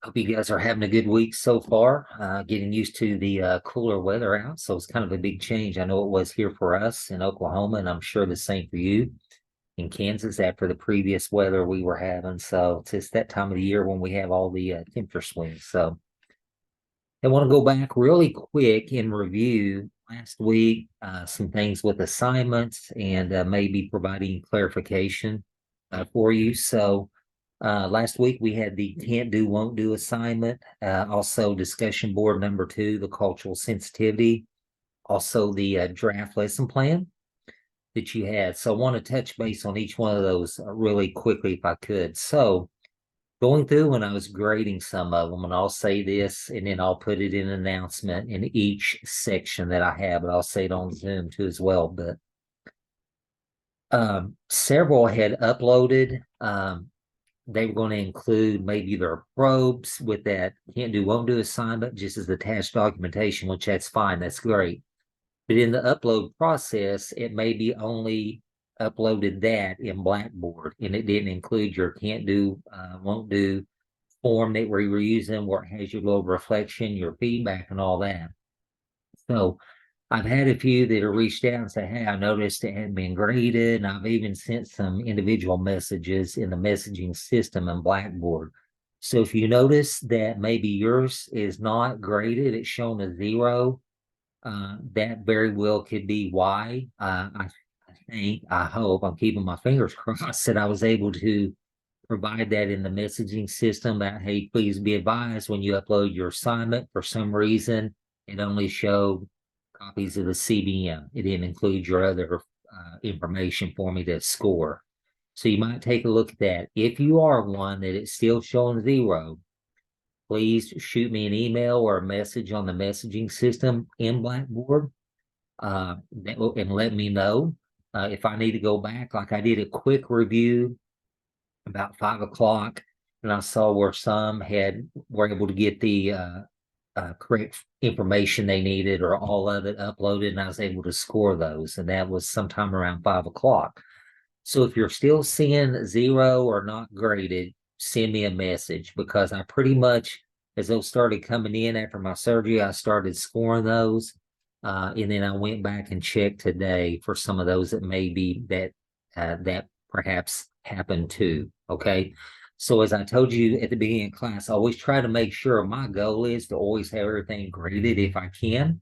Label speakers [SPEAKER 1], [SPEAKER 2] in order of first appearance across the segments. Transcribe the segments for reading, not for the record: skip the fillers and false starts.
[SPEAKER 1] Hope you guys are having a good week so far. Getting used to the cooler weather out, so it's kind of a big change. I know it was here for us in Oklahoma, and I'm sure the same for you in Kansas after the previous weather we were having. So it's just that time of the year when we have all the temperature swings. So I want to go back really quick and review last week some things with assignments and maybe providing clarification for you. So last week we had the can't do, won't do assignment. Also discussion board number 2, the cultural sensitivity. Also the draft lesson plan that you had. So I want to touch base on each one of those really quickly if I could. So going through when I was grading some of them, and I'll say this and then I'll put it in an announcement in each section that I have, but I'll say it on Zoom too as well. But several had uploaded. They were going to include maybe their probes with that can't do, won't do assignment, just as attached documentation, which that's fine, that's great. But in the upload process, it may be only uploaded that in Blackboard, and it didn't include your can't do, won't do form that we were using where it has your little reflection, your feedback, and all that. So I've had a few that have reached out and say, hey, I noticed it hadn't been graded. And I've even sent some individual messages in the messaging system in Blackboard. So if you notice that maybe yours is not graded, it's shown a 0, that very well could be why. I hope, I'm keeping my fingers crossed that I was able to provide that in the messaging system that, hey, please be advised when you upload your assignment, for some reason, it only showed copies of the CBM. It didn't include your other information for me to score. So you might take a look at that. If you are one that it's still showing 0, please shoot me an email or a message on the messaging system in Blackboard and let me know if I need to go back. Like I did a quick review about 5 o'clock, and I saw where some were able to get the correct information they needed or all of it uploaded, and I was able to score those, and that was sometime around 5 o'clock. So if you're still seeing 0 or not graded, send me a message, because I pretty much, as those started coming in after my surgery, I started scoring those. And then I went back and checked today for some of those that maybe that perhaps happened too. Okay. So as I told you at the beginning of class, I always try to make sure, my goal is to always have everything graded if I can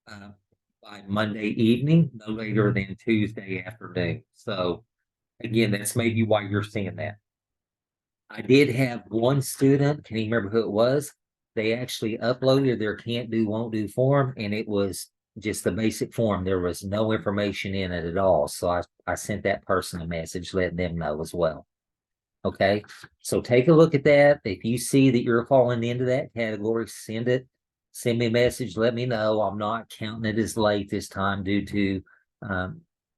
[SPEAKER 1] by Monday evening, no later than Tuesday afternoon. So again, that's maybe why you're seeing that. I did have one student, can you remember who it was? They actually uploaded their can't do, won't do form, and it was just the basic form. There was no information in it at all. So I sent that person a message letting them know as well. Okay, so take a look at that. If you see that you're falling into that category, send me a message, let me know. I'm not counting it as late this time due to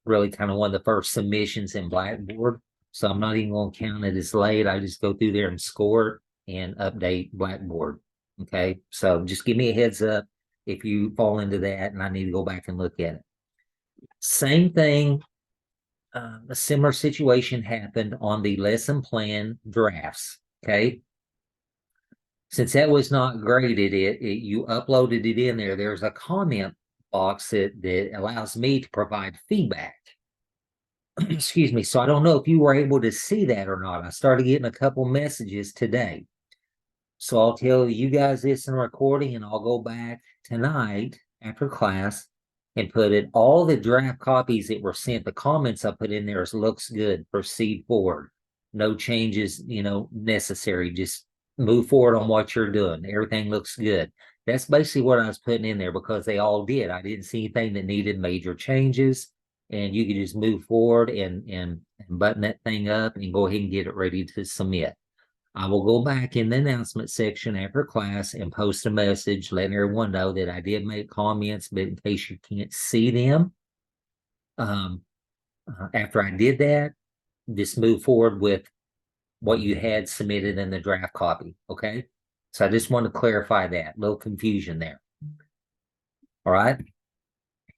[SPEAKER 1] really kind of one of the first submissions in Blackboard. So I'm not even going to count it as late. I just go through there and score it and update Blackboard. Okay, so just give me a heads up if you fall into that and I need to go back and look at it. Same thing, a similar situation happened on the lesson plan drafts. Okay, since that was not graded, you uploaded it in there. There's a comment box that allows me to provide feedback. Excuse me. So I don't know if you were able to see that or not. I started getting a couple messages today. So I'll tell you guys this in recording, and I'll go back tonight after class and put in all the draft copies that were sent. The comments I put in there is looks good, proceed forward. No changes, necessary. Just move forward on what you're doing. Everything looks good. That's basically what I was putting in there, because they all did. I didn't see anything that needed major changes, and you could just move forward and button that thing up and go ahead and get it ready to submit. I will go back in the announcement section after class and post a message letting everyone know that I did make comments, but in case you can't see them, after I did that, just move forward with what you had submitted in the draft copy. Okay. So I just want to clarify that little confusion there. All right.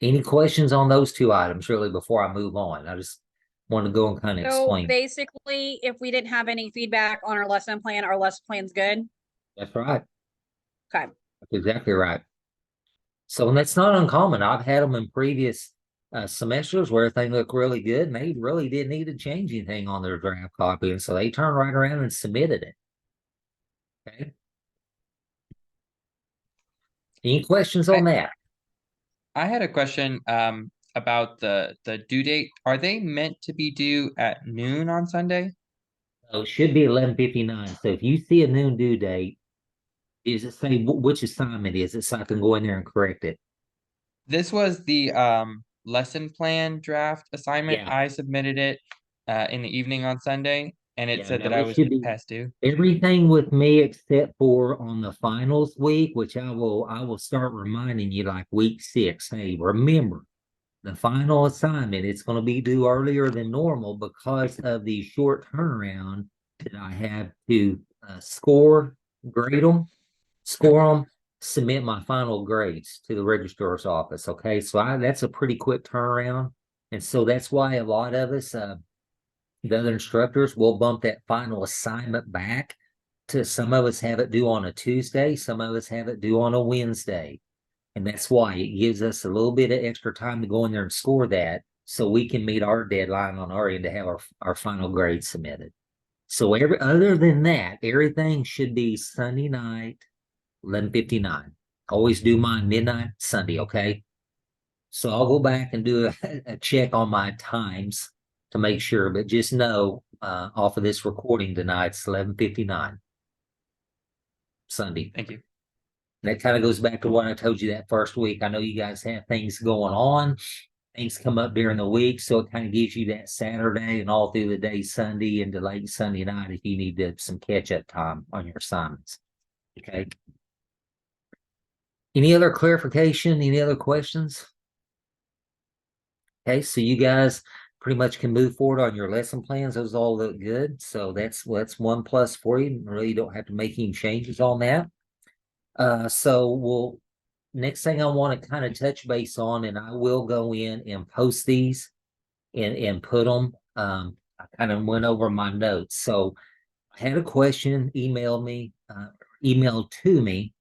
[SPEAKER 1] Any questions on those 2 items really before I move on? I just want to go and kind of
[SPEAKER 2] So
[SPEAKER 1] explain.
[SPEAKER 2] basically, if we didn't have any feedback on our lesson plan's good.
[SPEAKER 1] That's right.
[SPEAKER 2] Okay.
[SPEAKER 1] That's exactly right. So, and that's not uncommon. I've had them in previous semesters where everything looked really good and they really didn't need to change anything on their draft copy. And so they turned right around and submitted it. Okay. Any questions
[SPEAKER 3] I
[SPEAKER 1] on that?
[SPEAKER 3] I had a question about the due date. Are they meant to be due at noon on Sunday?
[SPEAKER 1] So it should be 11:59. So if you see a noon due date, does it say which assignment is it so I can go in there and correct it?
[SPEAKER 3] This was the lesson plan draft assignment.
[SPEAKER 1] Yeah.
[SPEAKER 3] I submitted it in the evening on Sunday, and it
[SPEAKER 1] Yeah,
[SPEAKER 3] said that
[SPEAKER 1] no,
[SPEAKER 3] I
[SPEAKER 1] it
[SPEAKER 3] was
[SPEAKER 1] should be
[SPEAKER 3] past due.
[SPEAKER 1] everything with me except for on the finals week, which I will start reminding you like week 6. Hey, remember the final assignment, it's going to be due earlier than normal because of the short turnaround that I have to grade them, score them, submit my final grades to the registrar's office. Okay, so that's a pretty quick turnaround, and so that's why a lot of us, the other instructors, will bump that final assignment back to some of us have it due on a Tuesday, some of us have it due on a Wednesday. And that's why it gives us a little bit of extra time to go in there and score that so we can meet our deadline on our end to have our final grade submitted. So other than that, everything should be Sunday night, 11:59. Always do mine midnight Sunday, okay? So I'll go back and do a check on my times to make sure, but just know off of this recording tonight, it's 11:59 Sunday.
[SPEAKER 3] Thank you.
[SPEAKER 1] That kind of goes back to what I told you that first week. I know you guys have things going on, things come up during the week, so it kind of gives you that Saturday and all through the day Sunday into late Sunday night if you need some catch up time on your assignments. Okay. Any other clarification? Any other questions? Okay, so you guys pretty much can move forward on your lesson plans. Those all look good. So that's 1+ for you. Really don't have to make any changes on that. So next thing I want to kind of touch base on, and I will go in and post these and put them. I kind of went over my notes. So I had a question emailed to me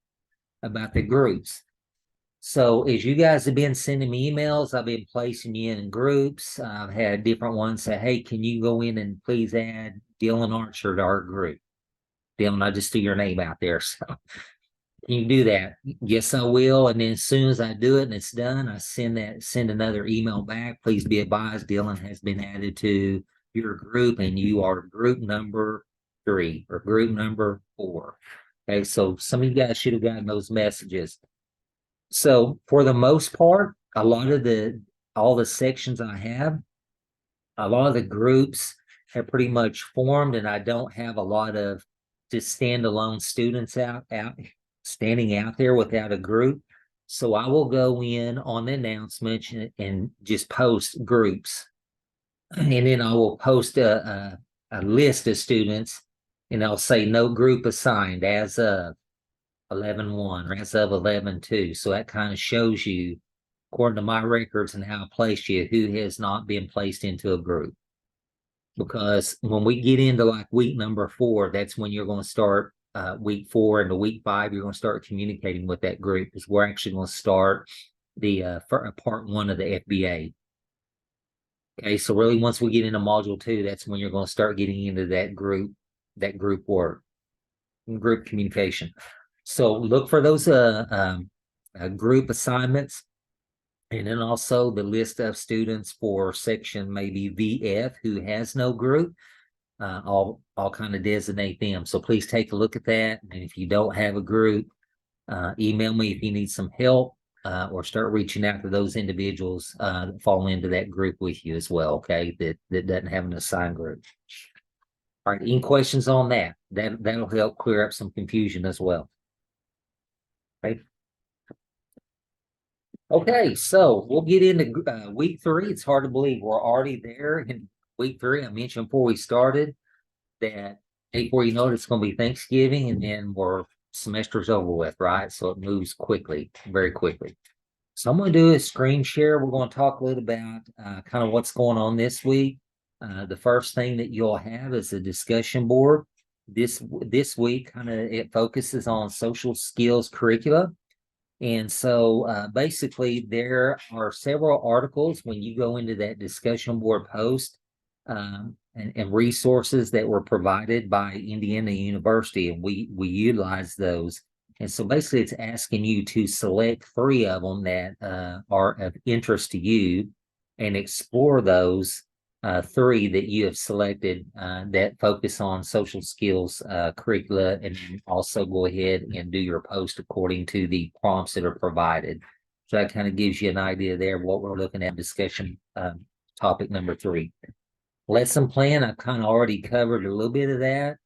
[SPEAKER 1] about the groups. So as you guys have been sending me emails, I've been placing you in groups. I've had different ones say, hey, can you go in and please add Dylan Archer to our group? Dylan, I just threw your name out there. So can you do that? Yes, I will. And then as soon as I do it and it's done, I send another email back. Please be advised, Dylan has been added to your group and you are group number 3 or group number 4. Okay, so some of you guys should have gotten those messages. So for the most part, all the sections I have, a lot of the groups have pretty much formed, and I don't have a lot of just standalone students out standing out there without a group. So I will go in on the announcement and just post groups. And then I will post a list of students and I'll say no group assigned as of 11/1 or as of 11/2. So that kind of shows you, according to my records and how I placed you, who has not been placed into a group. Because when we get into like week number 4, that's when you're going to start week 4 into week 5, you're going to start communicating with that group because we're actually going to start the part 1 of the FBA. Okay, so really once we get into module 2, that's when you're going to start getting into that group work, group communication. So look for those group assignments. And then also the list of students for section maybe VF who has no group. I'll kind of designate them. So please take a look at that. And if you don't have a group, email me if you need some help or start reaching out to those individuals that fall into that group with you as well. Okay, that doesn't have an assigned group. All right, any questions on that? That'll help clear up some confusion as well. Right. Okay, so we'll get into week 3. It's hard to believe we're already there in week 3. I mentioned before we started that before you know it, it's going to be Thanksgiving and then semester's over with, right? So it moves quickly, very quickly. So I'm going to do a screen share. We're going to talk a little about kind of what's going on this week. The first thing that you'll have is a discussion board this week kind of it focuses on social skills curricula. And so basically, there are several articles when you go into that discussion board post and resources that were provided by Indiana University, and we utilize those. And so basically, it's asking you to select 3 of them that are of interest to you and explore those 3 that you have selected that focus on social skills curricula, and also go ahead and do your post according to the prompts that are provided. So that kind of gives you an idea there of what we're looking at discussion topic number 3. Lesson plan, I've kind of already covered a little bit of that.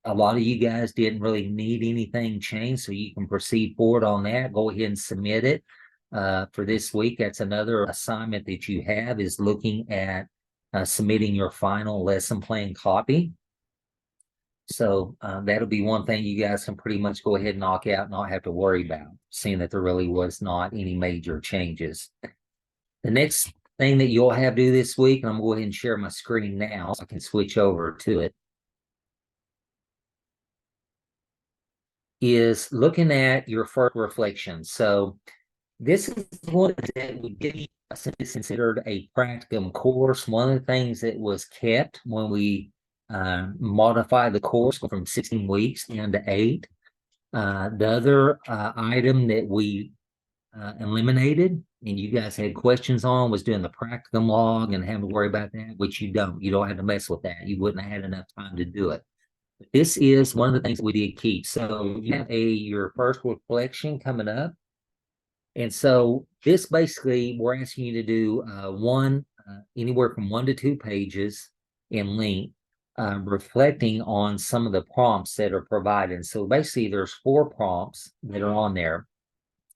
[SPEAKER 1] A lot of you guys didn't really need anything changed, so you can proceed forward on that. Go ahead and submit it for this week. That's another assignment that you have, is looking at submitting your final lesson plan copy. So that'll be one thing you guys can pretty much go ahead and knock out and not have to worry about, seeing that there really was not any major changes. The next thing that you'll have to do this week, and I'm going to go ahead and share my screen now so I can switch over to it, is looking at your first reflection. So this is one that we did considered a practicum course. One of the things that was kept when we modified the course from 16 weeks down to 8. The other item that we eliminated, and you guys had questions on, was doing the practicum log and having to worry about that, which you don't. You don't have to mess with that. You wouldn't have had enough time to do it. But this is one of the things we did keep. So you have your first reflection coming up. And so this basically, we're asking you to do anywhere from 1 to 2 pages in length, reflecting on some of the prompts that are provided. So basically, there's 4 prompts that are on there.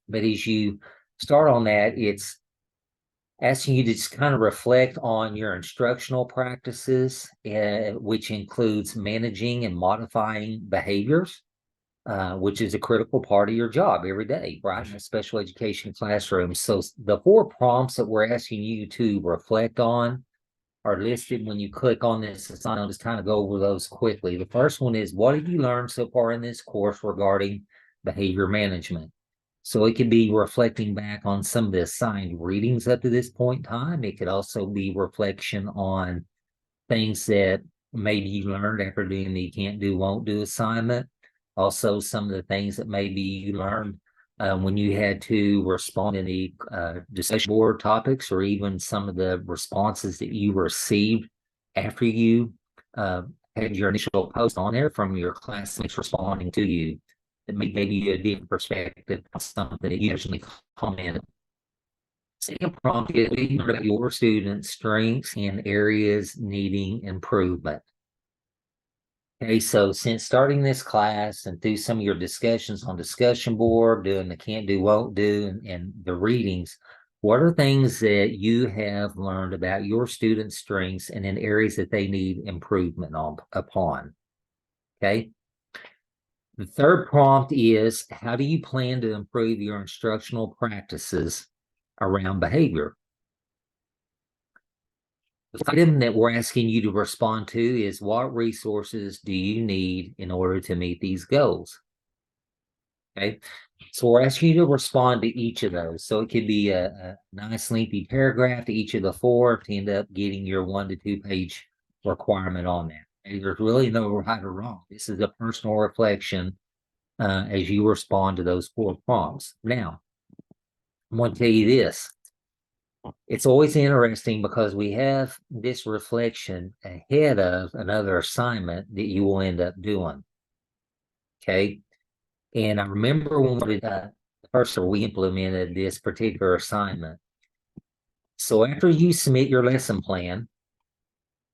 [SPEAKER 1] But as you start on that, it's asking you to just kind of reflect on your instructional practices, which includes managing and modifying behaviors, which is a critical part of your job every day, right? In a special education classroom. So the 4 prompts that we're asking you to reflect on are listed when you click on this assignment. I'll just kind of go over those quickly. The first one is, what have you learned so far in this course regarding behavior management? So it could be reflecting back on some of the assigned readings up to this point in time. It could also be reflection on things that maybe you learned after doing the can't do, won't do assignment. Also, some of the things that maybe you learned when you had to respond in the discussion board topics, or even some of the responses that you received after you had your initial post on there from your classmates responding to you, that may give you a different perspective on something that you usually commented. Second prompt is about your students' strengths and areas needing improvement. Okay, so since starting this class and through some of your discussions on discussion board, doing the can't do, won't do, and the readings, what are things that you have learned about your students' strengths and in areas that they need improvement upon? Okay. The third prompt is, how do you plan to improve your instructional practices around behavior? The item that we're asking you to respond to is, what resources do you need in order to meet these goals? Okay, so we're asking you to respond to each of those. So it could be a nice lengthy paragraph to each of the 4 to end up getting your 1 to 2 page requirement on that. And there's really no right or wrong. This is a personal reflection as you respond to those 4 prompts. Now, I'm going to tell you this. It's always interesting because we have this reflection ahead of another assignment that you will end up doing. Okay. And I remember when we implemented this particular assignment. So after you submit your lesson plan,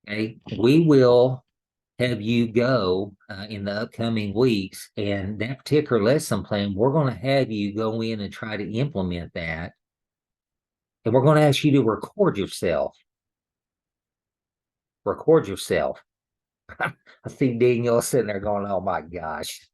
[SPEAKER 1] okay, we will have you go in the upcoming weeks, and that particular lesson plan, we're going to have you go in and try to implement that. And we're going to ask you to record yourself. Record yourself. I see Danielle sitting there going, oh my gosh.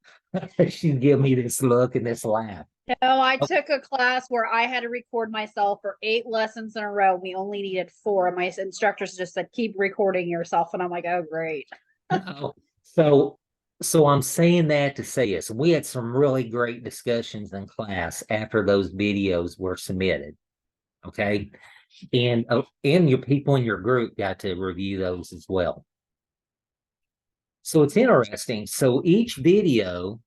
[SPEAKER 1] She give me this look and this laugh.
[SPEAKER 2] No, I took a class where I had to record myself for 8 lessons in a row. We only needed 4. And my instructors just said, keep recording yourself. And I'm like, oh, great.
[SPEAKER 1] So So I'm saying that to say this. We had some really great discussions in class after those videos were submitted. Okay. And your people in your group got to review those as well. So it's interesting. So each video,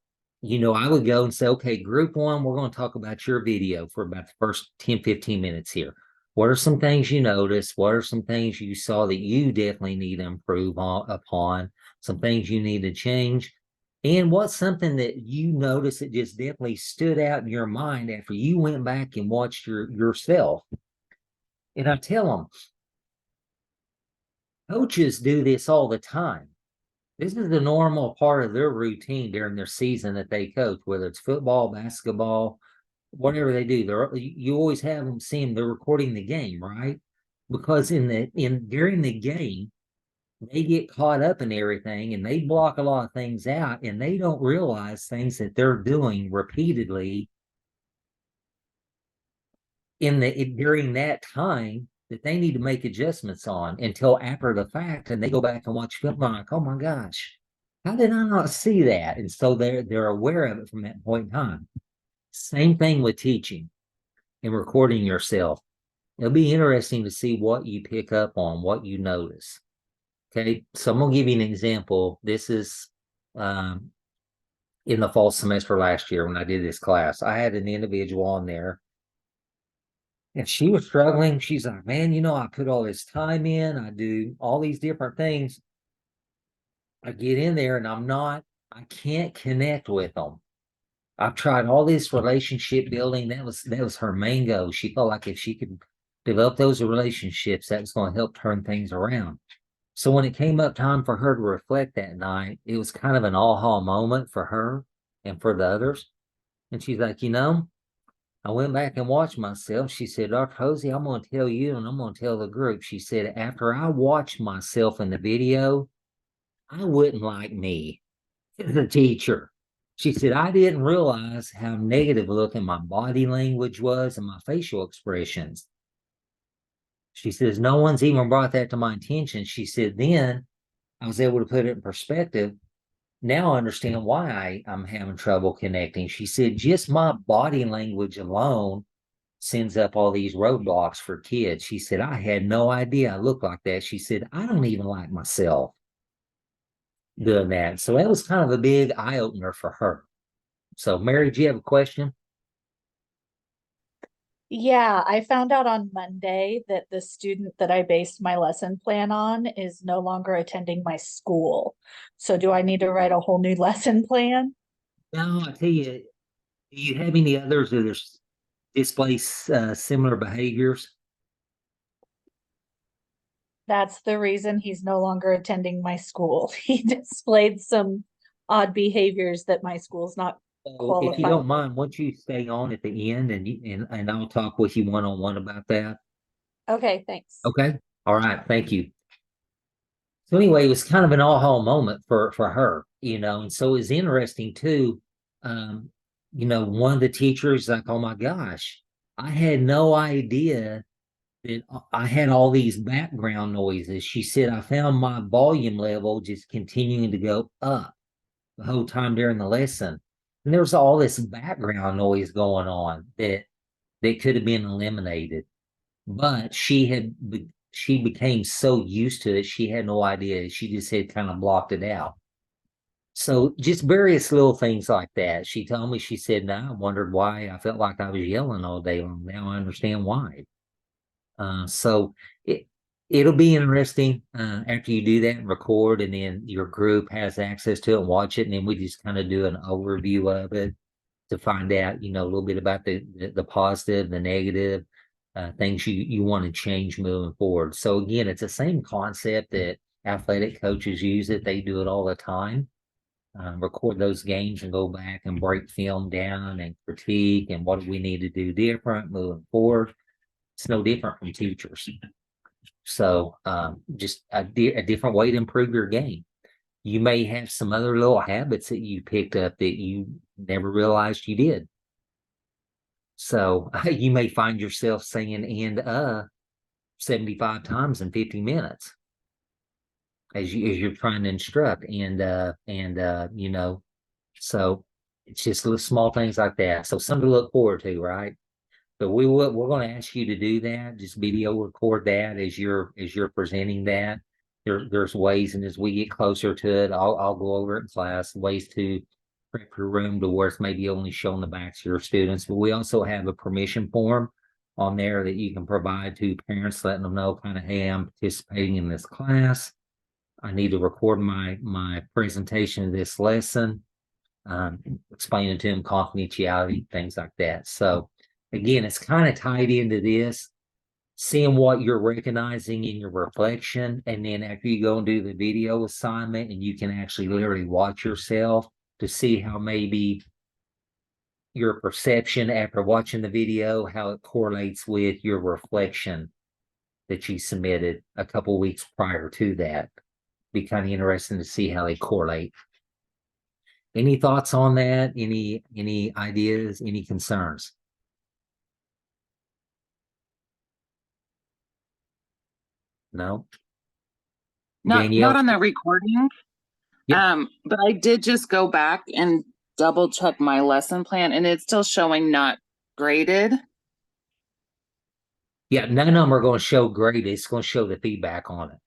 [SPEAKER 1] I would go and say, okay, group one, we're going to talk about your video for about the first 10, 15 minutes here. What are some things you noticed? What are some things you saw that you definitely need to improve upon? Some things you need to change? And what's something that you noticed that just definitely stood out in your mind after you went back and watched yourself? And I tell them, coaches do this all the time. This is the normal part of their routine during their season that they coach, whether it's football, basketball, whatever they do. You always have them see them. They're recording the game, right? Because during the game, they get caught up in everything and they block a lot of things out, and they don't realize things that they're doing repeatedly during that time that they need to make adjustments on until after the fact, and they go back and watch film like, oh my gosh, how did I not see that? And so they're aware of it from that point in time. Same thing with teaching and recording yourself. It'll be interesting to see what you pick up on, what you notice. Okay, so I'm gonna give you an example. This is in the fall semester last year when I did this class. I had an individual on there, and she was struggling. She's like, man, I put all this time in, I do all these different things. I get in there and I can't connect with them. I've tried all this relationship building. That was her main goal. She felt like if she could develop those relationships, that was going to help turn things around. So when it came up time for her to reflect that night, it was kind of an aha moment for her and for the others. And she's like, I went back and watched myself. She said, Dr. Hosey, I'm going to tell you and I'm going to tell the group. She said, after I watched myself in the video, I wouldn't like me as a teacher. She said, I didn't realize how negative looking my body language was and my facial expressions. She says, no one's even brought that to my attention. She said, then I was able to put it in perspective. Now I understand why I'm having trouble connecting. She said, just my body language alone sends up all these roadblocks for kids. She said, I had no idea I looked like that. She said, I don't even like myself doing that. So that was kind of a big eye opener for her. So, Mary, do you have a question?
[SPEAKER 4] Yeah, I found out on Monday that the student that I based my lesson plan on is no longer attending my school. So do I need to write a whole new lesson plan?
[SPEAKER 1] No, I tell you, do you have any others that display similar behaviors?
[SPEAKER 4] That's the reason he's no longer attending my school. He displayed some odd behaviors that my school's not
[SPEAKER 1] So if you
[SPEAKER 4] qualified.
[SPEAKER 1] don't mind, won't you stay on at the end and I'll talk with you one-on-one about that?
[SPEAKER 4] Okay, thanks.
[SPEAKER 1] Okay. All right. Thank you. So anyway, it was kind of an aha moment for her, and so it's interesting too. Um, one of the teachers like, oh my gosh, I had no idea that I had all these background noises. She said, I found my volume level just continuing to go up the whole time during the lesson. And there was all this background noise going on that could have been eliminated. But she became so used to it, she had no idea. She just had kind of blocked it out. So just various little things like that. She told me, she said, no, I wondered why I felt like I was yelling all day long. Now I understand why. So it'll be interesting after you do that and record, and then your group has access to it and watch it, and then we just kind of do an overview of it to find out, a little bit about the positive, the negative, things you want to change moving forward. So again, it's the same concept that athletic coaches use it. They do it all the time. Record those games and go back and break film down and critique and what do we need to do different moving forward. It's no different from teachers. So just a different way to improve your game. You may have some other little habits that you picked up that you never realized you did. So you may find yourself saying and 75 times in 50 minutes. as you're trying to instruct, and you know, so it's just little small things like that. So something to look forward to, right? But we're going to ask you to do that. Just video record that as you're presenting that. There's ways, and as we get closer to it, I'll go over it in class, ways to prep your room to where it's maybe only showing the backs of your students. But we also have a permission form on there that you can provide to parents, letting them know kind of, hey, I'm participating in this class. I need to record my presentation of this lesson, explaining to them confidentiality, things like that. So again, it's kind of tied into this, seeing what you're recognizing in your reflection, and then after you go and do the video assignment, and you can actually literally watch yourself to see how maybe your perception after watching the video, how it correlates with your reflection that you submitted a couple weeks prior to that. Be kind of interesting to see how they correlate. Any thoughts on that? Any ideas? Any concerns? No?
[SPEAKER 5] Not
[SPEAKER 1] Danielle?
[SPEAKER 5] on the recording.
[SPEAKER 1] Yep.
[SPEAKER 5] But I did just go back and double check my lesson plan, and it's still showing not graded.
[SPEAKER 1] Yeah, none of them are going to show graded. It's going to show the feedback on it.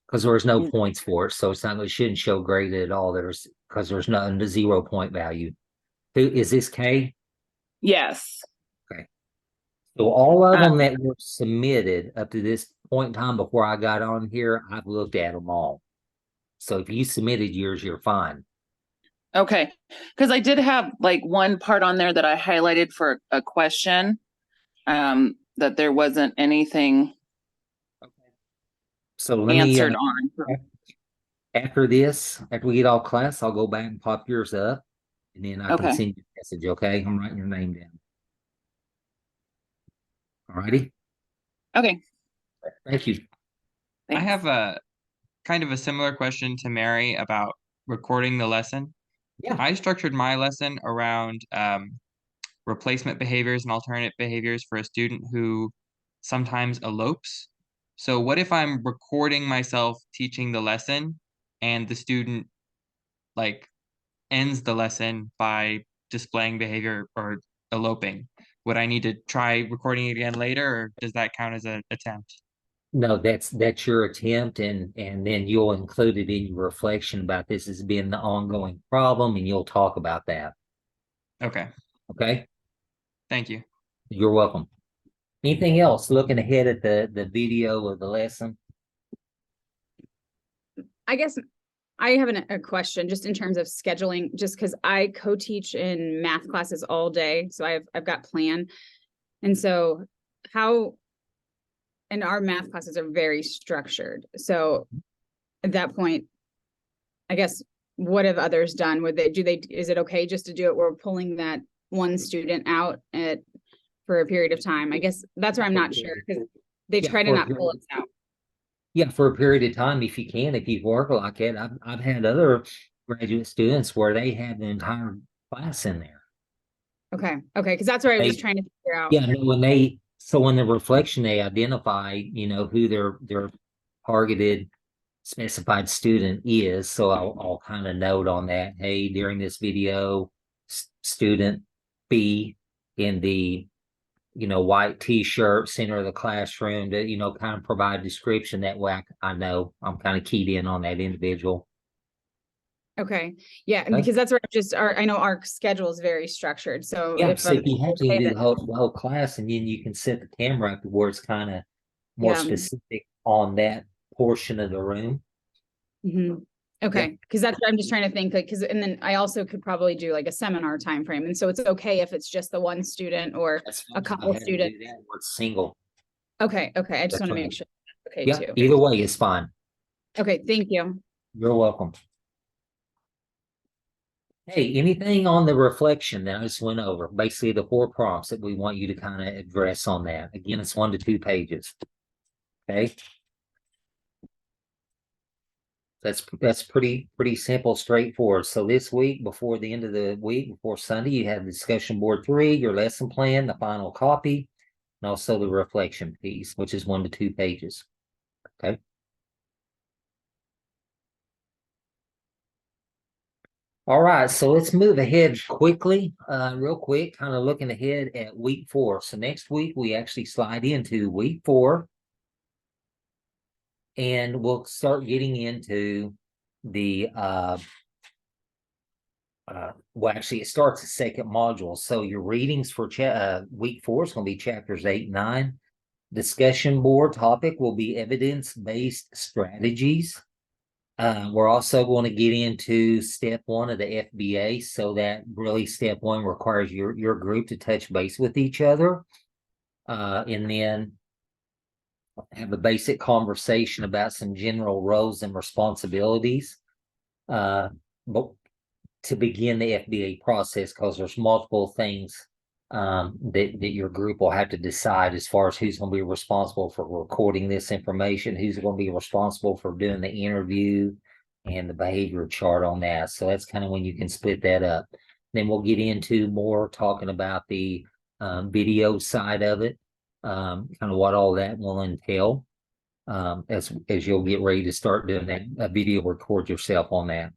[SPEAKER 1] Because there's no points for it. So it's not, it shouldn't show graded at all. Because there's nothing to 0 point value. Who is this, Kay?
[SPEAKER 5] Yes.
[SPEAKER 1] So all of them that were submitted up to this point in time before I got on here, I've looked at them all. So if you submitted yours, you're fine.
[SPEAKER 5] Okay. Because I did have like one part on there that I highlighted for a question, that there wasn't anything
[SPEAKER 1] So let me
[SPEAKER 5] answered on.
[SPEAKER 1] after this, after we get off class, I'll go back and pop yours up, and then I can
[SPEAKER 5] Okay.
[SPEAKER 1] send you a message. Okay, I'm writing your name down. All righty.
[SPEAKER 5] Okay.
[SPEAKER 1] Thank you.
[SPEAKER 3] I
[SPEAKER 5] Thanks.
[SPEAKER 3] have a kind of a similar question to Mary about recording the lesson.
[SPEAKER 1] Yeah.
[SPEAKER 3] I structured my lesson around replacement behaviors and alternate behaviors for a student who sometimes elopes. So what if I'm recording myself teaching the lesson and the student like ends the lesson by displaying behavior or eloping? Would I need to try recording it again later, or does that count as an attempt?
[SPEAKER 1] No, that's your attempt, and then you'll include it in your reflection about this as being the ongoing problem, and you'll talk about that.
[SPEAKER 3] Okay,
[SPEAKER 1] Okay.
[SPEAKER 3] thank you.
[SPEAKER 1] You're welcome. Anything else? Looking ahead at the video of the lesson.
[SPEAKER 6] I guess I have a question just in terms of scheduling, just because I co-teach in math classes all day. So I've got plan. And so and our math classes are very structured. So at that point, I guess, what have others done? Is it okay just to do it? We're pulling that one student out for a period of time. I guess that's where I'm not sure, because they
[SPEAKER 1] Yeah,
[SPEAKER 6] try to
[SPEAKER 1] for
[SPEAKER 6] not
[SPEAKER 1] sure.
[SPEAKER 6] pull us out.
[SPEAKER 1] Yeah, for a period of time, if you can, if you work like it. I've had other graduate students where they had the entire class in there.
[SPEAKER 6] Okay, because that's where I was just trying to figure out.
[SPEAKER 1] Yeah, no, when the reflection, they identify, who their targeted specified student is. So I'll kind of note on that, hey, during this video, student B in the white t-shirt, center of the classroom, to kind of provide description. That way I know I'm kind of keyed in on that individual.
[SPEAKER 6] Okay, yeah,
[SPEAKER 1] Okay.
[SPEAKER 6] because that's where I know our schedule is very structured, so
[SPEAKER 1] Yeah,
[SPEAKER 6] if
[SPEAKER 1] so if you have to do the whole class, and then you can set the camera up to where it's kind of more
[SPEAKER 6] Yeah.
[SPEAKER 1] specific on that portion of the room.
[SPEAKER 6] Mhm. Okay, because that's what I'm just trying to think, like, and then I also could probably do like a seminar time frame, and so it's okay if it's just the one student or
[SPEAKER 1] That's
[SPEAKER 6] a
[SPEAKER 1] fine.
[SPEAKER 6] couple
[SPEAKER 1] I had to do
[SPEAKER 6] students.
[SPEAKER 1] that where it's single.
[SPEAKER 6] Okay, I just
[SPEAKER 1] That's
[SPEAKER 6] want to
[SPEAKER 1] right.
[SPEAKER 6] make sure. Okay,
[SPEAKER 1] Yeah,
[SPEAKER 6] too.
[SPEAKER 1] either way is fine.
[SPEAKER 6] Okay, thank you.
[SPEAKER 1] You're welcome. Hey, anything on the reflection that I just went over? Basically, the 4 prompts that we want you to kind of address on that. Again, it's 1 to 2 pages. Okay. That's pretty simple, straightforward. So this week, before the end of the week, before Sunday, you have the discussion board 3, your lesson plan, the final copy, and also the reflection piece, which is 1 to 2 pages. Okay. All right, so let's move ahead quickly, real quick, kind of looking ahead at week 4. So next week we actually slide into week 4. And we'll start getting into the well, actually it starts the second module. So your readings for week 4 is going to be chapters 8 and 9. Discussion board topic will be evidence-based strategies. We're also going to get into step 1 of the FBA. So that really step 1 requires your group to touch base with each other. And then have a basic conversation about some general roles and responsibilities. But to begin the FBA process, because there's multiple things that your group will have to decide as far as who's going to be responsible for recording this information, who's going to be responsible for doing the interview and the behavior chart on that. So that's kind of when you can split that up. Then we'll get into more talking about the video side of it, kind of what all that will entail as you'll get ready to start doing that video record yourself on that,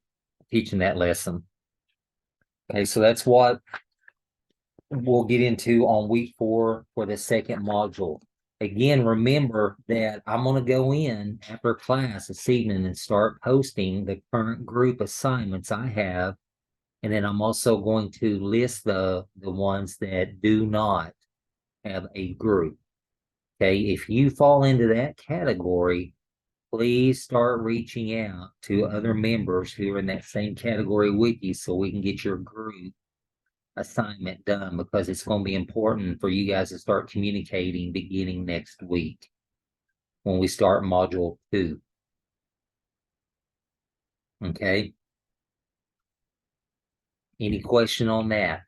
[SPEAKER 1] teaching that lesson. Okay, so that's what we'll get into on week 4 for the second module. Again, remember that I'm going to go in after class this evening and start posting the current group assignments I have. And then I'm also going to list the ones that do not have a group. Okay, if you fall into that category, please start reaching out to other members who are in that same category with you so we can get your group assignment done, because it's going to be important for you guys to start communicating beginning next week when we start module 2. Okay. Any question on that?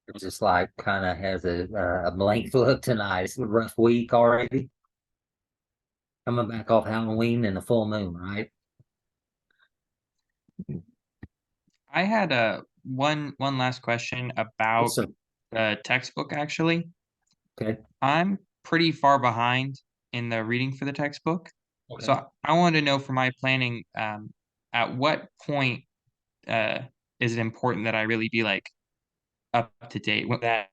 [SPEAKER 1] It's just like kind of has a blank look tonight. It's a rough week already. Coming back off Halloween and the full moon, right?
[SPEAKER 3] I had one last question about
[SPEAKER 1] Yes, sir.
[SPEAKER 3] the textbook actually.
[SPEAKER 1] Okay.
[SPEAKER 3] I'm pretty far behind in the reading for the textbook.
[SPEAKER 1] Okay.
[SPEAKER 3] So I wanted to know for my planning, at what point is it important that I really be like up to date with that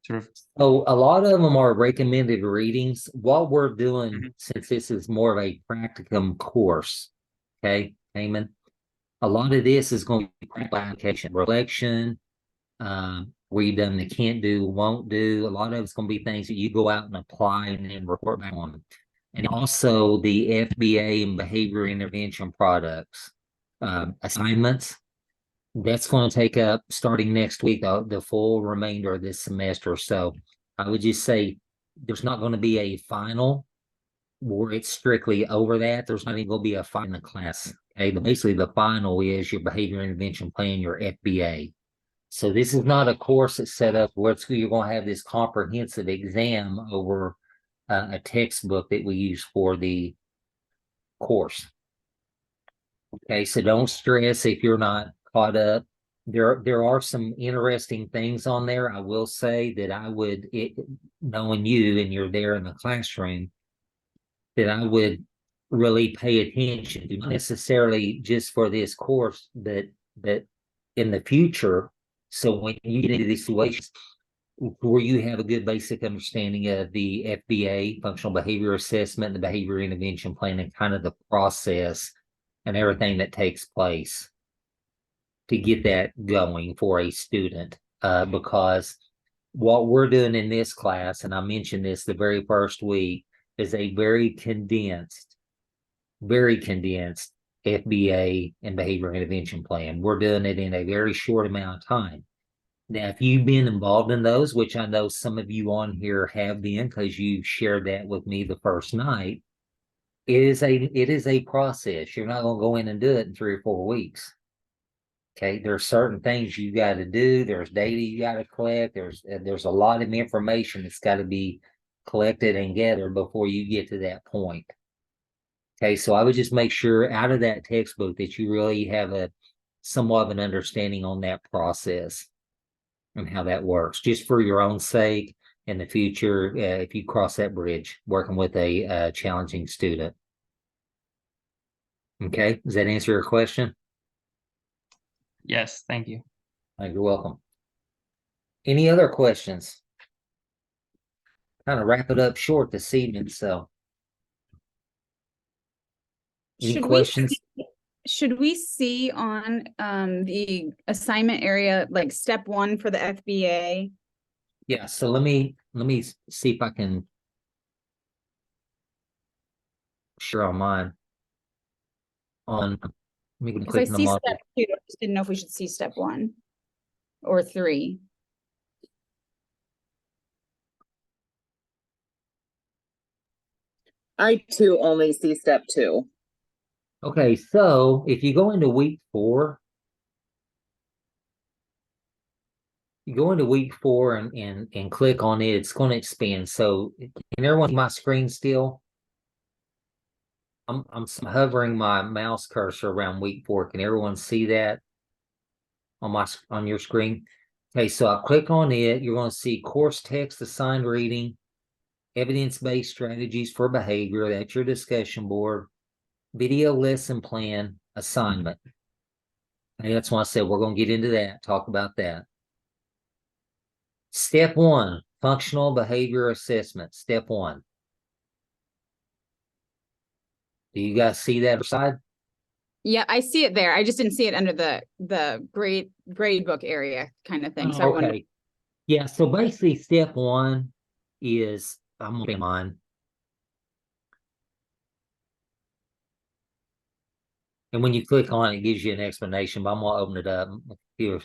[SPEAKER 3] sort of?
[SPEAKER 1] So a lot of them are recommended readings. What we're doing,
[SPEAKER 3] Mhm.
[SPEAKER 1] since this is more of a practicum course, okay, Eamon, a lot of this is going to be practical application, reflection, where you've done the can't do, won't do. A lot of it's going to be things that you go out and apply and then report back on. And also the FBA and behavior intervention products assignments. That's going to take up, starting next week, the full remainder of this semester. So I would just say there's not going to be a final where it's strictly over that. There's not even going to be a final class. Okay, but basically the final is your behavior intervention plan, your FBA. So this is not a course that's set up where you're going to have this comprehensive exam over a textbook that we use for the course. Okay, so don't stress if you're not caught up. There are some interesting things on there. I will say that I would, knowing you and you're there in the classroom, that I would really pay attention to, not necessarily just for this course, but in the future. So when you get into these situations where you have a good basic understanding of the FBA, functional behavior assessment, the behavior intervention plan, and kind of the process and everything that takes place to get that going for a student. Because what we're doing in this class, and I mentioned this the very first week, is a very condensed FBA and behavior intervention plan. We're doing it in a very short amount of time. Now, if you've been involved in those, which I know some of you on here have been, because you shared that with me the first night, it is a process. You're not going to go in and do it in 3 or 4 weeks. Okay, there's certain things you got to do. There's data you got to collect. There's a lot of information that's got to be collected and gathered before you get to that point. Okay, so I would just make sure out of that textbook that you really have a somewhat of an understanding on that process and how that works, just for your own sake. in the future if you cross that bridge, working with a challenging student. Okay, does that answer your question?
[SPEAKER 3] Yes, thank you.
[SPEAKER 1] You're welcome. Any other questions? Kind of wrap it up short this evening, so. Any
[SPEAKER 6] Should we
[SPEAKER 1] questions?
[SPEAKER 6] Should we see on the assignment area, like step 1 for the FBA?
[SPEAKER 1] Yeah, so let me see if I can share on mine. On, let me
[SPEAKER 6] Because I
[SPEAKER 1] click on the
[SPEAKER 6] see
[SPEAKER 1] model.
[SPEAKER 6] step 2, I just didn't know if we should see step 1 or 3.
[SPEAKER 5] I too only see step 2.
[SPEAKER 1] Okay, so if you go into week 4, you go into week 4 and click on it, it's going to expand. So can everyone see my screen still? I'm hovering my mouse cursor around week 4. Can everyone see that on your screen? Okay, so I click on it. You're going to see course text assigned reading, evidence-based strategies for behavior. That's your discussion board. Video lesson plan assignment. And that's why I said we're going to get into that, talk about that. Step 1, functional behavior assessment. Step 1. Do you guys see that side?
[SPEAKER 6] Yeah, I see it there. I just didn't see it under the grade book area kind of thing. So I wondered.
[SPEAKER 1] Okay. Yeah, so basically step 1 is, I'm gonna be mine. And when you click on it, it gives you an explanation, but I'm gonna open it up here.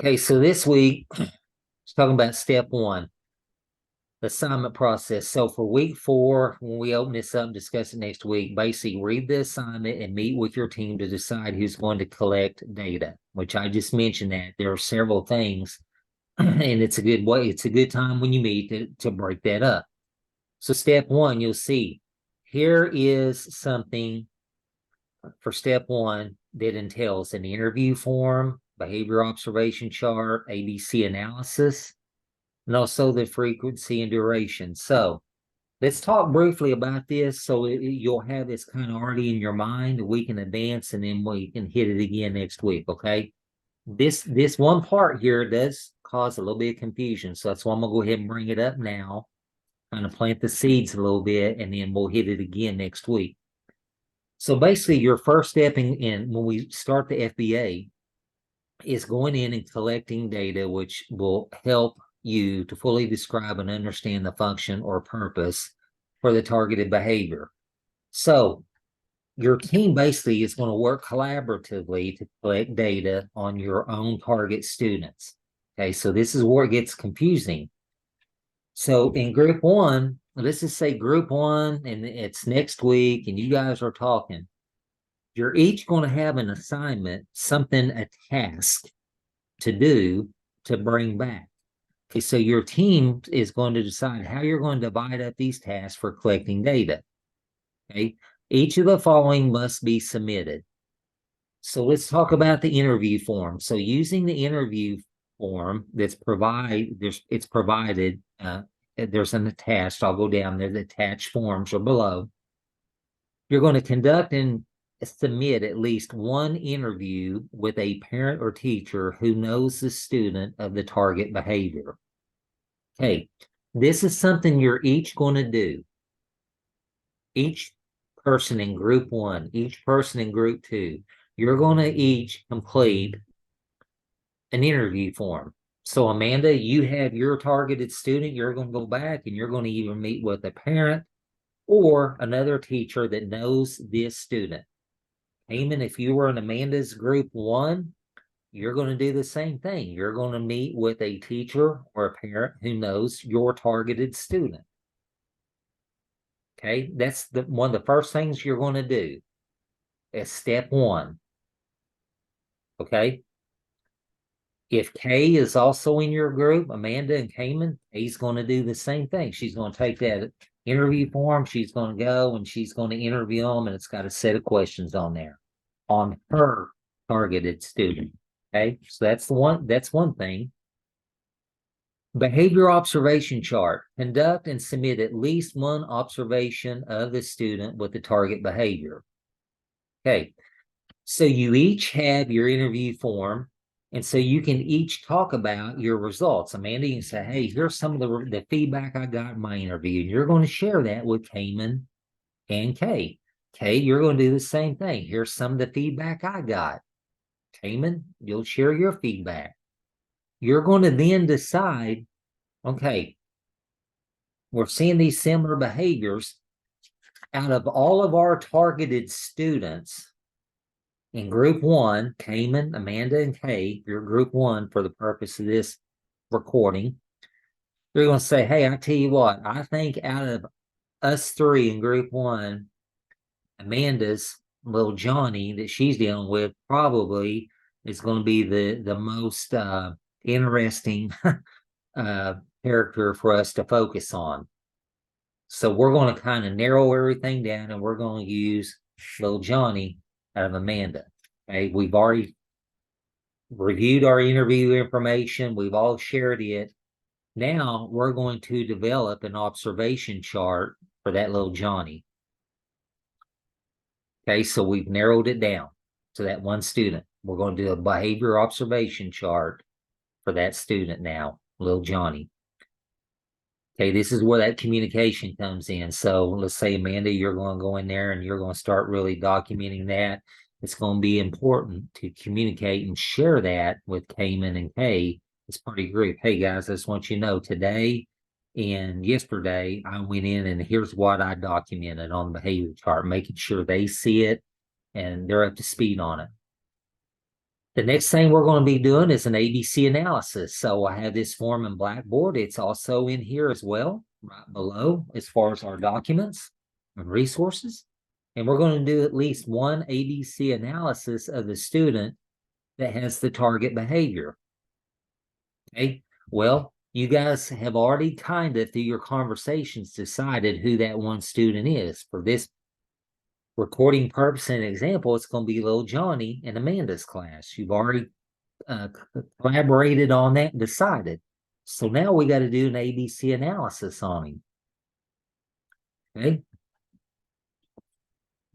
[SPEAKER 1] Okay, so this week, it's talking about step 1, the assignment process. So for week 4, when we open this up and discuss it next week, basically read the assignment and meet with your team to decide who's going to collect data, which I just mentioned that there are several things, and it's a good way, it's a good time when you meet to break that up. So step 1, you'll see here is something for step 1 that entails an interview form, behavior observation chart, ABC analysis, and also the frequency and duration. So let's talk briefly about this so you'll have this kind of already in your mind a week in advance, and then we can hit it again next week, okay? This one part here does cause a little bit of confusion, so that's why I'm going to go ahead and bring it up now, kind of plant the seeds a little bit, and then we'll hit it again next week. So basically, your first step in when we start the FBA is going in and collecting data, which will help you to fully describe and understand the function or purpose for the targeted behavior. So your team basically is going to work collaboratively to collect data on your own target students. Okay, so this is where it gets confusing. So in group 1, let's just say group 1, and it's next week, and you guys are talking. You're each going to have an assignment, something, a task to do to bring back. Okay, so your team is going to decide how you're going to divide up these tasks for collecting data. Okay, each of the following must be submitted. So let's talk about the interview form. So using the interview form that's provided, there's an attached, I'll go down there, the attached forms are below. You're going to conduct and submit at least one interview with a parent or teacher who knows the student of the target behavior. Okay, this is something you're each going to do. Each person in group 1, each person in group 2, you're going to each complete an interview form. So Amanda, you have your targeted student, you're going to go back and you're going to either meet with a parent or another teacher that knows this student. Eamon, if you were in Amanda's group 1, you're going to do the same thing. You're going to meet with a teacher or a parent who knows your targeted student. Okay, that's one of the first things you're going to do as step 1. Okay. If Kay is also in your group, Amanda and Cayman, Kay's going to do the same thing. She's going to take that interview form, she's going to go and she's going to interview them, and it's got a set of questions on there on her targeted student. Okay, so that's one thing. Behavior observation chart. Conduct and submit at least one observation of the student with the target behavior. Okay, so you each have your interview form, and so you can each talk about your results. Amanda, you can say, hey, here's some of the feedback I got in my interview. And you're going to share that with Cayman and Kay. Kay, you're going to do the same thing. Here's some of the feedback I got. Cayman, you'll share your feedback. You're going to then decide, okay, we're seeing these similar behaviors. Out of all of our targeted students in group one, Cayman, Amanda, and Kay, you're group one for the purpose of this recording. They're going to say, hey, I tell you what, I think out of us three in group one, Amanda's little Johnny that she's dealing with probably is going to be the most interesting character for us to focus on. So we're going to kind of narrow everything down, and we're going to use little Johnny out of Amanda. Okay, we've already reviewed our interview information. We've all shared it. Now we're going to develop an observation chart for that little Johnny. Okay, so we've narrowed it down to that one student. We're going to do a behavior observation chart for that student now, little Johnny. Okay, this is where that communication comes in. So let's say, Amanda, you're going to go in there and you're going to start really documenting that. It's going to be important to communicate and share that with Cayman and Kay as part of your group. Hey, guys, I just want you to know today and yesterday I went in and here's what I documented on the behavior chart, making sure they see it and they're up to speed on it. The next thing we're going to be doing is an ABC analysis. So I have this form in Blackboard. It's also in here as well, right below, as far as our documents and resources. And we're going to do at least one ABC analysis of the student that has the target behavior. Okay, well, you guys have already kind of, through your conversations, decided who that one student is. For this recording purpose and example, it's going to be little Johnny in Amanda's class. You've already collaborated on that and decided. So now we got to do an ABC analysis on him. Okay.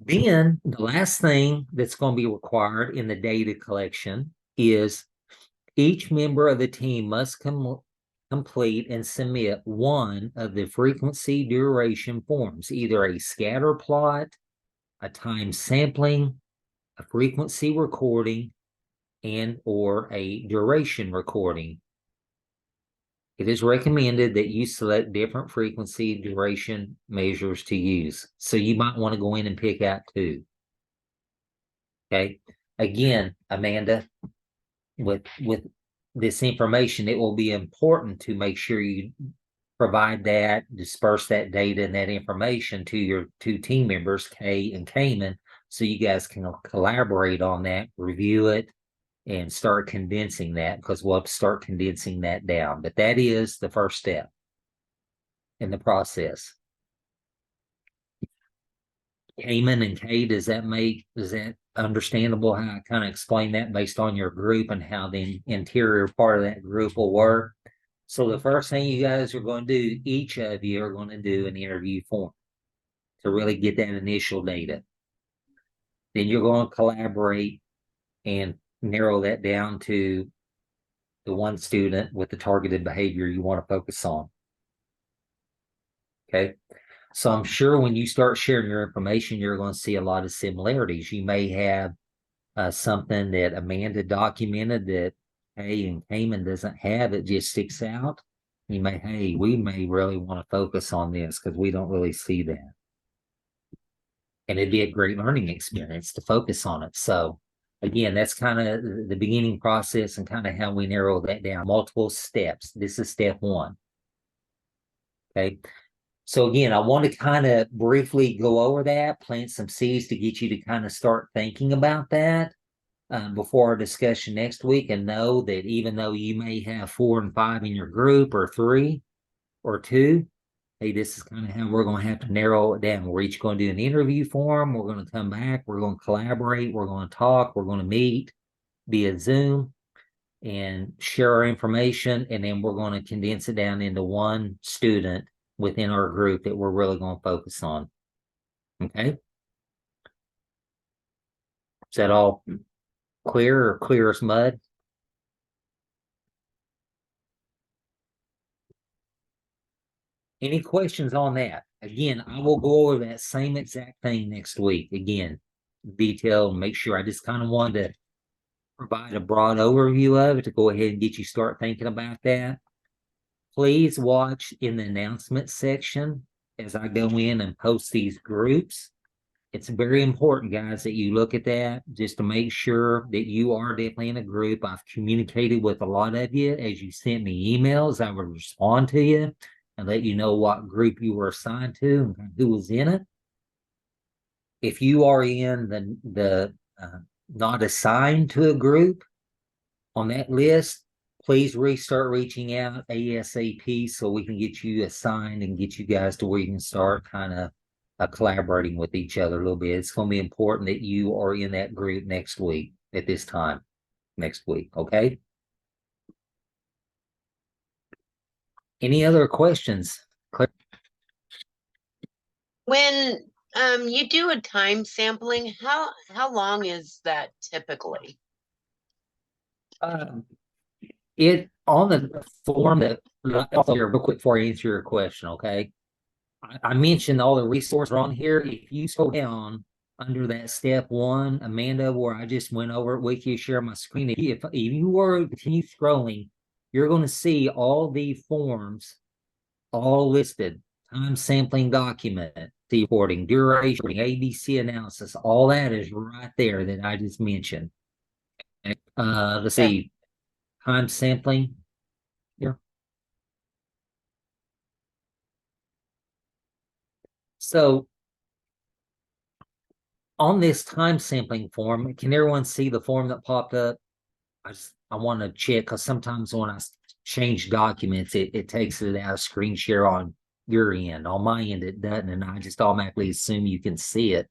[SPEAKER 1] Then the last thing that's going to be required in the data collection is each member of the team must complete and submit one of the frequency duration forms, either a scatter plot, a time sampling, a frequency recording, and or a duration recording. It is recommended that you select different frequency duration measures to use. So you might want to go in and pick out two. Okay. Again, Amanda, with this information, it will be important to make sure you provide that, disperse that data and that information to your two team members, Kay and Cayman, so you guys can collaborate on that, review it, and start condensing that, because we'll have to start condensing that down. But that is the first step in the process. Cayman and Kay, is that understandable how I kind of explain that based on your group and how the interior part of that group will work? So the first thing you guys are going to do, each of you are going to do an interview form to really get that initial data. Then you're going to collaborate and narrow that down to the one student with the targeted behavior you want to focus on. Okay. So I'm sure when you start sharing your information, you're going to see a lot of similarities. You may have something that Amanda documented that Kay and Cayman doesn't have, it just sticks out. You may, hey, we may really want to focus on this because we don't really see that. And it'd be a great learning experience to focus on it. So again, that's kind of the beginning process and kind of how we narrow that down. Multiple steps. This is step one. Okay. So again, I want to kind of briefly go over that, plant some seeds to get you to kind of start thinking about that before our discussion next week, and know that even though you may have 4 and 5 in your group, or 3 or 2, hey, this is kind of how we're going to have to narrow it down. We're each going to do an interview form. We're going to come back. We're going to collaborate. We're going to talk. We're going to meet via Zoom. and share our information, and then we're going to condense it down into one student within our group that we're really going to focus on. Okay. Is that all clear or clear as mud? Any questions on that? Again, I will go over that same exact thing next week. Again, detail, make sure. I just kind of wanted to provide a broad overview of it to go ahead and get you start thinking about that. Please watch in the announcement section as I go in and post these groups. It's very important, guys, that you look at that just to make sure that you are definitely in a group. I've communicated with a lot of you as you sent me emails. I will respond to you and let you know what group you were assigned to and who was in it. If you are in the not assigned to a group on that list, please restart reaching out ASAP so we can get you assigned and get you guys to where you can start kind of collaborating with each other a little bit. It's going to be important that you are in that group next week at this time next week. Okay. Any other questions?
[SPEAKER 7] When you do a time sampling, how long is that typically?
[SPEAKER 1] It on the form that also here real quick before I answer your question, okay? I mentioned all the resources are on here. If you scroll down under that step one, Amanda, where I just went over it with you, share my screen. If you were to continue scrolling, you're going to see all the forms all listed. Time sampling document, the reporting, duration, ABC analysis, all that is right there that I just mentioned. Let's see. Time sampling here. So on this time sampling form, can everyone see the form that popped up? I want to check because sometimes when I change documents, it takes it out of screen share on your end. On my end, it doesn't, and I just automatically assume you can see it.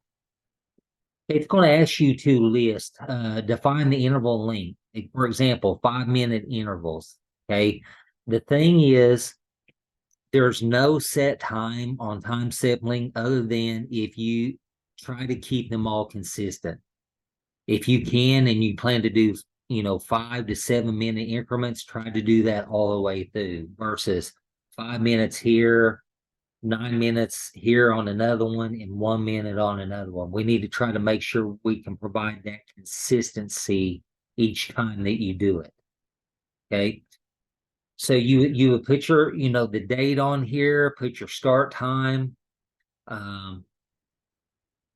[SPEAKER 1] It's going to ask you to list, define the interval length. For example, 5-minute intervals. Okay. The thing is, there's no set time on time sampling other than if you try to keep them all consistent. If you can and you plan to do, 5 to 7 minute increments, try to do that all the way through versus 5 minutes here, 9 minutes here on another one, and 1 minute on another one. We need to try to make sure we can provide that consistency each time that you do it. Okay. So you would put your, the date on here, put your start time. And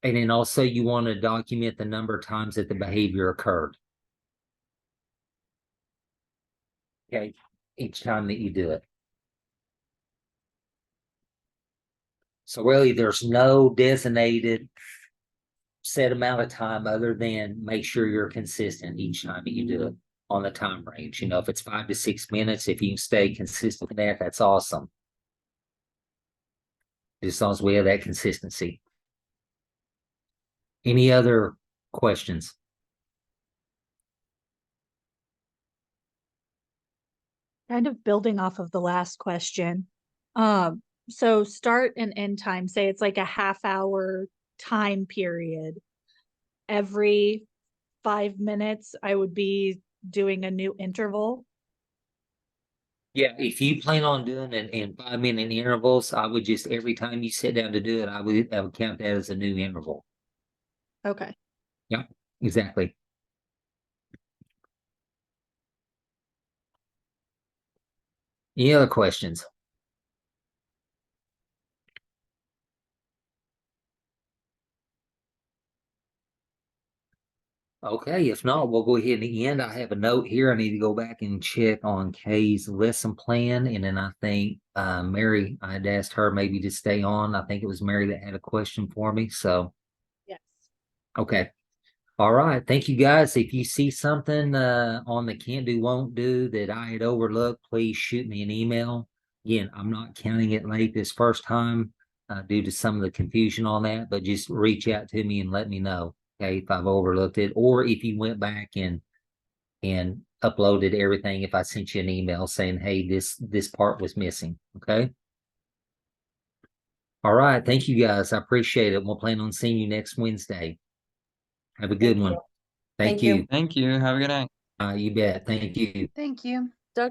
[SPEAKER 1] then also you want to document the number of times that the behavior occurred. Okay. Each time that you do it. So really there's no designated set amount of time other than make sure you're consistent each time that you do it on the time range. If it's 5 to 6 minutes, if you can stay consistent with that, that's awesome. As long as we have that consistency. Any other questions?
[SPEAKER 4] Kind of building off of the last question. So start and end time, say it's like a half-hour time period. Every 5 minutes, I would be doing a new interval.
[SPEAKER 1] Yeah, if you plan on doing it in 5-minute intervals, I would just every time you sit down to do it, I would count that as a new interval.
[SPEAKER 4] Okay.
[SPEAKER 1] Yeah, exactly. Any other questions? Okay, if not, we'll go ahead and end. I have a note here. I need to go back and check on Kay's lesson plan. And then I think Mary, I had asked her maybe to stay on. I think it was Mary that had a question for me. So,
[SPEAKER 4] Yes.
[SPEAKER 1] okay. All right. Thank you, guys. If you see something on the can't do, won't do that I had overlooked, please shoot me an email. Again, I'm not counting it late this first time due to some of the confusion on that, but just reach out to me and let me know. Okay, if I've overlooked it, or if you went back and uploaded everything if I sent you an email saying, hey, this part was missing. Okay. All right. Thank you guys. I appreciate it. We'll plan on seeing you next Wednesday. Have a good
[SPEAKER 8] Thank
[SPEAKER 1] one.
[SPEAKER 8] you.
[SPEAKER 1] Thank
[SPEAKER 8] Thank you.
[SPEAKER 1] you.
[SPEAKER 3] Thank you. Have a good night.
[SPEAKER 1] You bet. Thank you.
[SPEAKER 9] Thank you.